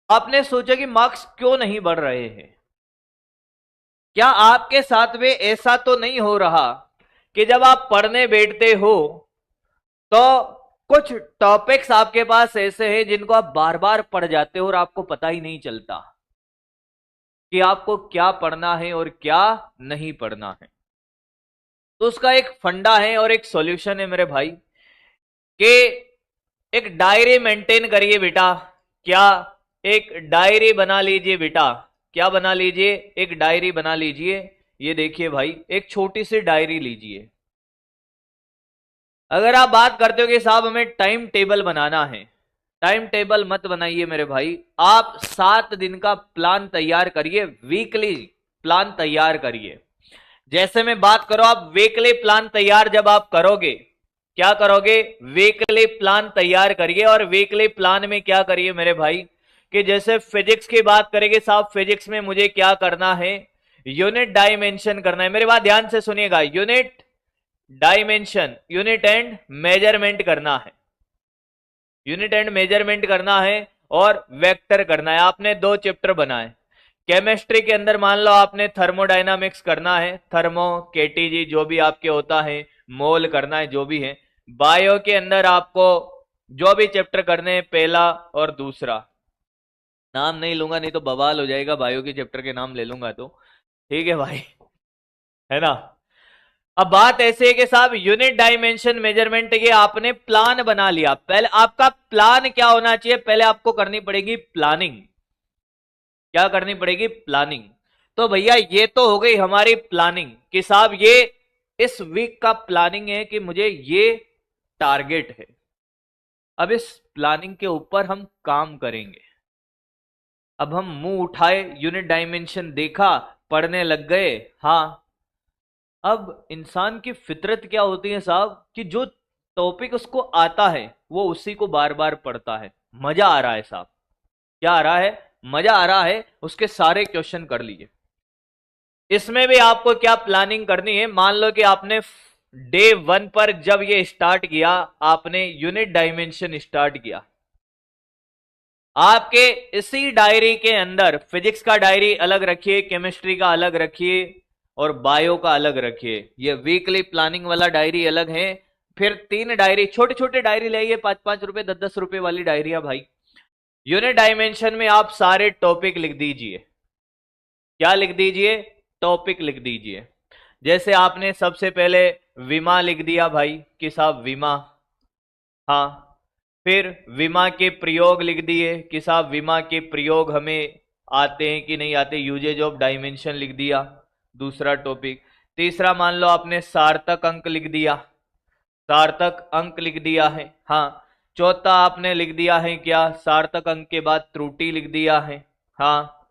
आपने सोचा कि मार्क्स क्यों नहीं बढ़ रहे हैं? क्या आपके साथ में ऐसा तो नहीं हो रहा कि जब आप पढ़ने बैठते हो तो कुछ टॉपिक्स आपके पास ऐसे हैं जिनको आप बार बार पढ़ जाते हो और आपको पता ही नहीं चलता कि आपको क्या पढ़ना है और क्या नहीं पढ़ना है? तो उसका एक फंडा है और एक सॉल्यूशन है मेरे भाई, कि एक डायरी मेंटेन करिए बेटा। क्या? एक डायरी बना लीजिए बेटा। क्या बना लीजिए? एक डायरी बना लीजिए। ये देखिए भाई, एक छोटी सी डायरी लीजिए। अगर आप बात करते हो कि साहब हमें टाइम टेबल बनाना है, टाइम टेबल मत बनाइए मेरे भाई। आप 7 दिन का प्लान तैयार करिए, वीकली प्लान तैयार करिए। जैसे मैं बात करो, आप वीकली प्लान तैयार जब आप करोगे, क्या करोगे? वीकली प्लान तैयार करिए। और वीकली प्लान में क्या करिए मेरे भाई, कि जैसे फिजिक्स की बात करेंगे, साहब फिजिक्स में मुझे क्या करना है? यूनिट डायमेंशन करना है। मेरी बात ध्यान से सुनिएगा, unit dimension, unit and measurement करना है। यूनिट एंड मेजरमेंट करना है और वेक्टर करना है। आपने 2 चैप्टर बनाए। केमिस्ट्री के अंदर मान लो आपने थर्मोडायनामिक्स करना है, थर्मो केटीजी जो भी आपके होता है, मोल करना है, जो भी है। बायो के अंदर आपको जो भी चैप्टर करने हैं, पहला और दूसरा, नाम नहीं लूंगा नहीं तो बवाल हो जाएगा, बायो के चैप्टर के नाम ले लूंगा तो। ठीक है भाई, है ना? अब बात ऐसे है कि साहब यूनिट डायमेंशन मेजरमेंट, ये आपने प्लान बना लिया। पहले आपका प्लान क्या होना चाहिए? पहले आपको करनी पड़ेगी प्लानिंग। क्या करनी पड़ेगी? प्लानिंग। तो भैया ये तो हो गई हमारी प्लानिंग कि साहब ये इस वीक का प्लानिंग है कि मुझे ये टारगेट है। अब इस प्लानिंग के ऊपर हम काम करेंगे। अब हम मुंह उठाए, यूनिट डायमेंशन देखा, पढ़ने लग गए। हाँ, अब इंसान की फितरत क्या होती है साहब, कि जो टॉपिक उसको आता है वो उसी को बार बार पढ़ता है। मजा आ रहा है साहब। क्या आ रहा है? मजा आ रहा है। उसके सारे क्वेश्चन कर लिए। इसमें भी आपको क्या प्लानिंग करनी है? मान लो कि आपने डे 1 पर जब ये स्टार्ट किया, आपने यूनिट डायमेंशन स्टार्ट किया। आपके इसी डायरी के अंदर फिजिक्स का डायरी अलग रखिए, केमिस्ट्री का अलग रखिए और बायो का अलग रखिए। ये वीकली प्लानिंग वाला डायरी अलग है। फिर 3 डायरी, छोटे छोटे डायरी लाइए, 5-5 रुपए 10-10 रुपए वाली डायरिया भाई। यूनिट डायमेंशन में आप सारे टॉपिक लिख दीजिए। क्या लिख दीजिए? टॉपिक लिख दीजिए। जैसे आपने सबसे पहले विमा लिख दिया भाई, कि साहब विमा। हाँ, फिर विमा के प्रयोग लिख दिए कि साहब विमा के प्रयोग हमें आते हैं कि नहीं आते, यूजेज ऑफ डायमेंशन लिख दिया, दूसरा टॉपिक। तीसरा मान लो आपने सार्थक अंक लिख दिया, सार्थक अंक लिख दिया है। हाँ, चौथा आपने लिख दिया है क्या? सार्थक अंक के बाद त्रुटि लिख दिया है। हाँ,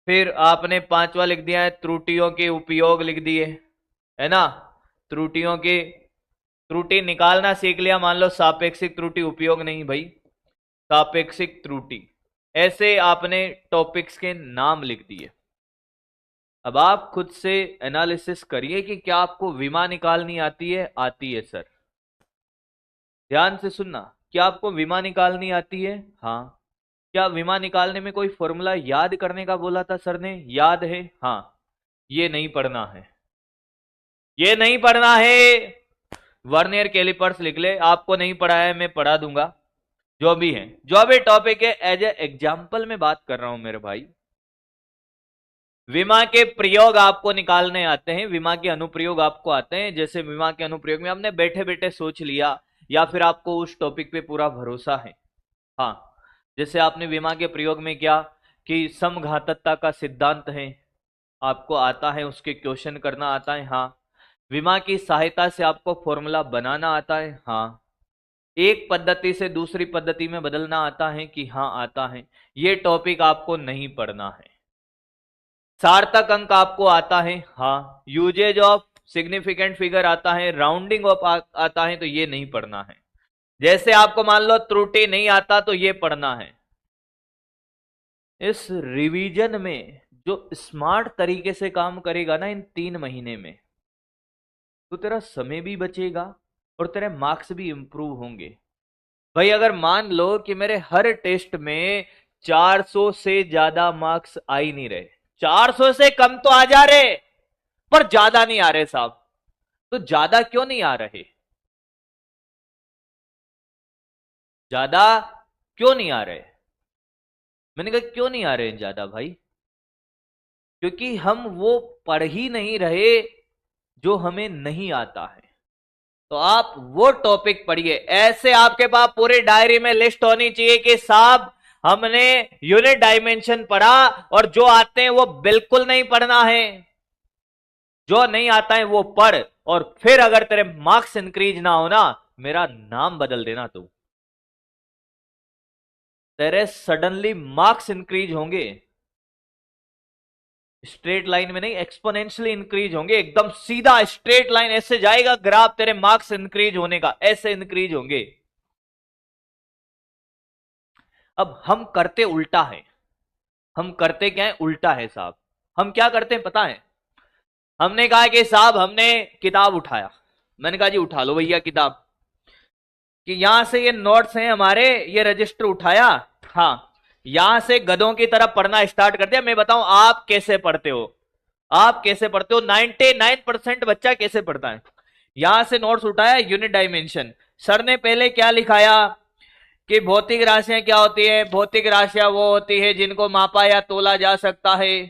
फिर आपने पांचवा लिख दिया है त्रुटियों के उपयोग लिख दिए, है ना? त्रुटियों के, त्रुटि निकालना सीख लिया। मान लो सापेक्षिक त्रुटि उपयोग नहीं भाई, सापेक्षिक त्रुटि। ऐसे आपने टॉपिक्स के नाम लिख दिए। अब आप खुद से एनालिसिस करिए कि क्या आपको विमा निकालनी आती है? आती है सर। ध्यान से सुनना, क्या आपको विमा निकालनी आती है? हाँ। क्या विमा निकालने में कोई फॉर्मूला याद करने का बोला था सर ने? याद है? हाँ। ये नहीं पढ़ना है, ये नहीं पढ़ना है। वर्नियर कैलिपर्स लिख ले, आपको नहीं पढ़ा है मैं पढ़ा दूंगा। जो भी है, जो भी टॉपिक है, एज ए एग्जाम्पल में बात कर रहा हूं मेरे भाई। विमा के प्रयोग आपको निकालने आते हैं, विमा के अनुप्रयोग आपको आते हैं। जैसे विमा के अनुप्रयोग में आपने बैठे बैठे सोच लिया, या फिर आपको उस टॉपिक पे पूरा भरोसा है। हाँ, जैसे आपने विमा के प्रयोग में क्या, कि समघातकता का सिद्धांत है, आपको आता है, उसके क्वेश्चन करना आता है। हाँ, विमा की सहायता से आपको फॉर्मूला बनाना आता है। हाँ, एक पद्धति से दूसरी पद्धति में बदलना आता है कि हाँ आता है। ये टॉपिक आपको नहीं पढ़ना है। सार्थक अंक आपको आता है। हाँ, यूजेज ऑफ सिग्निफिकेंट फिगर आता है, राउंडिंग ऑफ आता है, तो ये नहीं पढ़ना है। जैसे आपको मान लो त्रुटि नहीं आता तो ये पढ़ना है। इस रिवीजन में जो स्मार्ट तरीके से काम करेगा ना इन 3 महीने में, तो तेरा समय भी बचेगा और तेरे मार्क्स भी इंप्रूव होंगे। भाई अगर मान लो कि मेरे हर टेस्ट में 400 से ज्यादा मार्क्स आ ही नहीं रहे। 400 से कम तो आ जा रहे, पर ज्यादा नहीं आ रहे साहब। तो ज्यादा क्यों नहीं आ रहे? ज्यादा क्यों नहीं आ रहे? मैंने कहा क्यों नहीं आ रहे हैं ज्यादा भाई? क्योंकि हम वो पढ़ ही नहीं रहे जो हमें नहीं आता है। तो आप वो टॉपिक पढ़िए। ऐसे आपके पास पूरी डायरी में लिस्ट होनी चाहिए कि साहब हमने यूनिट डायमेंशन पढ़ा, और जो आते हैं वो बिल्कुल नहीं पढ़ना है, जो नहीं आता है वो पढ़। और फिर अगर तेरे मार्क्स इंक्रीज ना हो ना, मेरा नाम बदल देना तू। तेरे सडनली मार्क्स इंक्रीज होंगे, स्ट्रेट लाइन में नहीं, एक्सपोनेंशियली इंक्रीज होंगे। एकदम सीधा स्ट्रेट लाइन ऐसे जाएगा ग्राफ, तेरे मार्क्स इंक्रीज होने का ऐसे इंक्रीज होंगे। अब हम करते उल्टा है। हम करते क्या है? उल्टा है साहब। हम क्या करते हैं पता है? हमने कहा कि साहब हमने किताब उठाया, मैंने कहा जी उठा लो भैया किताब, कि यहां से ये नोट्स हैं हमारे, ये रजिस्टर उठाया, हाँ यहां से गधों की तरफ पढ़ना स्टार्ट कर दिया। मैं बताऊं आप कैसे पढ़ते हो? आप कैसे पढ़ते हो? 99% बच्चा कैसे पढ़ता है? यहां से नोट्स उठाया, यूनिट डायमेंशन। सर ने पहले क्या लिखाया कि भौतिक राशियां क्या होती है? भौतिक राशियां वो होती है जिनको मापा या तोला जा सकता है।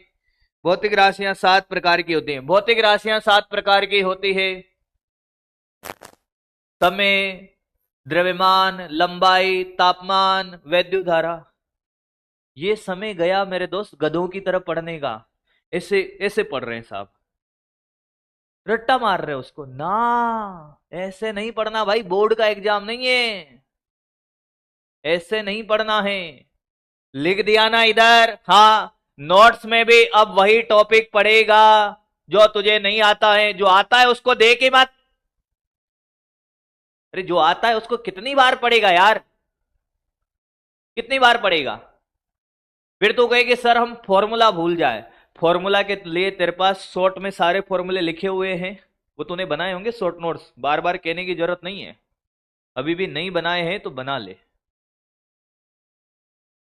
भौतिक राशियां 7 प्रकार की होती हैं। भौतिक राशियां 7 प्रकार की होती है। समय, द्रव्यमान, लंबाई, तापमान, वैद्युत धारा। ये समय गया मेरे दोस्त गधों की तरफ पढ़ने का। ऐसे ऐसे पढ़ रहे हैं साहब, रट्टा मार रहे हो उसको ना। ऐसे नहीं पढ़ना भाई, बोर्ड का एग्जाम नहीं है, ऐसे नहीं पढ़ना है। लिख दिया ना इधर? हाँ, नोट्स में भी अब वही टॉपिक पढ़ेगा जो तुझे नहीं आता है। जो आता है उसको दे के मत। अरे जो आता है उसको कितनी बार पढ़ेगा यार, कितनी बार पढ़ेगा? फिर तो कहे कि सर हम फॉर्मूला भूल जाए। फॉर्मूला के लिए तेरे पास शॉर्ट में सारे फॉर्मूले लिखे हुए हैं, वो तूने बनाए होंगे शॉर्ट नोट्स, बार बार कहने की जरूरत नहीं है। अभी भी नहीं बनाए हैं तो बना ले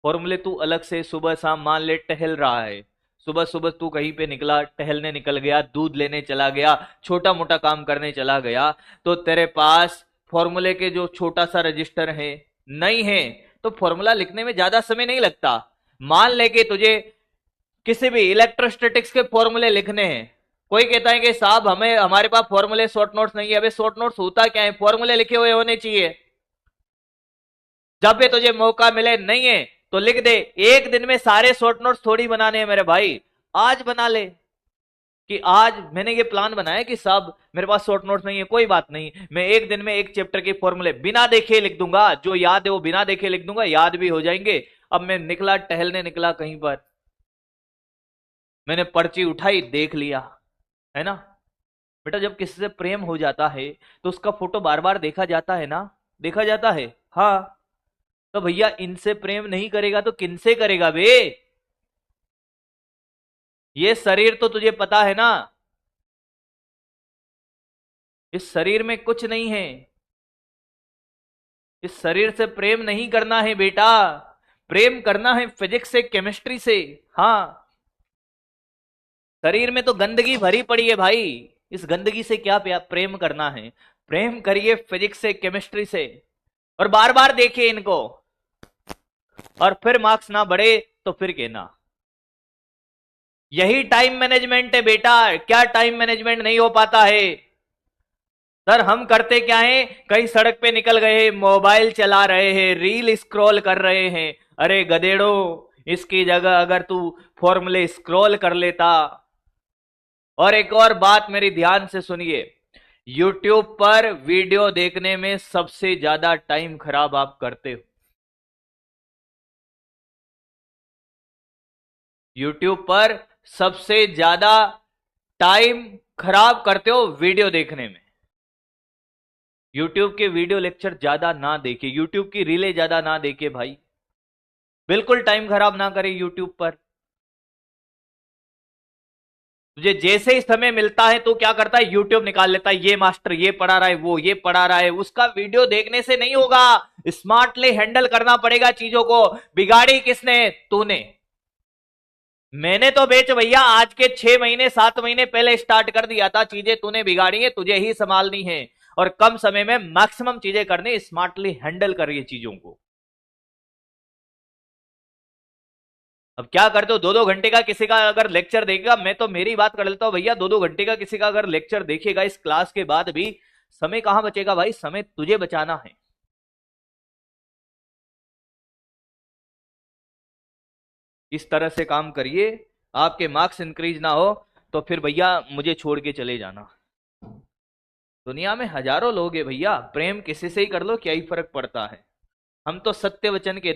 फॉर्मूले। तू अलग से सुबह शाम मान ले टहल रहा है, सुबह सुबह तू कहीं पे निकला, टहलने निकल गया, दूध लेने चला गया, छोटा मोटा काम करने चला गया, तो तेरे पास फॉर्मूले के जो छोटा सा रजिस्टर है नहीं है, तो फॉर्मूला लिखने में ज्यादा समय नहीं लगता। मान ले कि तुझे किसी भी इलेक्ट्रोस्टैटिक्स के फॉर्मूले लिखने हैं, कोई कहता है कि साहब हमें हमारे पास फॉर्मूले शॉर्ट नोट्स नहीं है। अबे शॉर्ट नोट्स होता क्या है? फॉर्मूले लिखे हुए होने चाहिए। जब भी तुझे मौका मिले, नहीं है तो लिख दे। एक दिन में सारे शॉर्ट नोट्स थोड़ी बनाने हैं मेरे भाई, आज बना ले। कि आज मैंने ये प्लान बनाया कि साहब मेरे पास शॉर्ट नोट्स नहीं है, कोई बात नहीं, मैं एक दिन में एक चैप्टर के फॉर्मूले बिना देखे लिख दूंगा। जो याद है वो बिना देखे लिख दूंगा, याद भी हो जाएंगे। अब मैं निकला, टहलने निकला कहीं पर, मैंने पर्ची उठाई, देख लिया, है ना? बेटा जब किसी से प्रेम हो जाता है तो उसका फोटो बार बार देखा जाता है ना, देखा जाता है। हाँ, तो भैया इनसे प्रेम नहीं करेगा तो किनसे करेगा बे? ये शरीर तो तुझे पता है ना, इस शरीर में कुछ नहीं है। इस शरीर से प्रेम नहीं करना है बेटा, प्रेम करना है फिजिक्स से, केमिस्ट्री से। हाँ, शरीर में तो गंदगी भरी पड़ी है भाई, इस गंदगी से क्या प्रेम करना है? प्रेम करिए फिजिक्स से, केमिस्ट्री से, और बार बार देखिए इनको। और फिर मार्क्स ना बढ़े तो फिर कहना। यही टाइम मैनेजमेंट है बेटा। क्या टाइम मैनेजमेंट नहीं हो पाता है? सर हम करते क्या है, कहीं सड़क पे निकल गए, मोबाइल चला रहे हैं, रील स्क्रॉल कर रहे हैं। अरे गधेड़ो, इसकी जगह अगर तू फॉर्मूले स्क्रॉल कर लेता। और एक और बात मेरी ध्यान से सुनिए, YouTube पर वीडियो देखने में सबसे ज्यादा टाइम खराब आप करते हो। YouTube पर सबसे ज्यादा टाइम खराब करते हो वीडियो देखने में। YouTube के वीडियो लेक्चर ज्यादा ना देखिए, YouTube की रीलें ज्यादा ना देखिए भाई, बिल्कुल टाइम खराब ना करें YouTube पर। तुझे जैसे ही समय मिलता है तो क्या करता है, यूट्यूब निकाल लेता है, ये मास्टर ये पढ़ा रहा है, वो ये पढ़ा रहा है। उसका वीडियो देखने से नहीं होगा, स्मार्टली हैंडल करना पड़ेगा चीजों को। बिगाड़ी किसने? तूने। मैंने तो बेच भैया आज के 6 महीने 7 महीने पहले स्टार्ट कर दिया था। चीजें तूने बिगाड़ी है, तुझे ही संभालनी है और कम समय में मैक्सिमम चीजें करनी, स्मार्टली हैंडल करिए चीजों को। अब क्या करते हो, 2-2 घंटे का किसी का अगर लेक्चर देखेगा, मैं तो मेरी बात कर लेता हूं भैया, 2-2 घंटे का किसी का अगर लेक्चर देखेगा इस क्लास के बाद भी, समय कहां बचेगा भाई? समय तुझे बचाना है। इस तरह से काम करिए, आपके मार्क्स इंक्रीज ना हो तो फिर भैया मुझे छोड़ के चले जाना। दुनिया में हजारों लोग हैं भैया, प्रेम किसी से ही कर लो, क्या ही फर्क पड़ता है। हम तो सत्य वचन कहते हैं।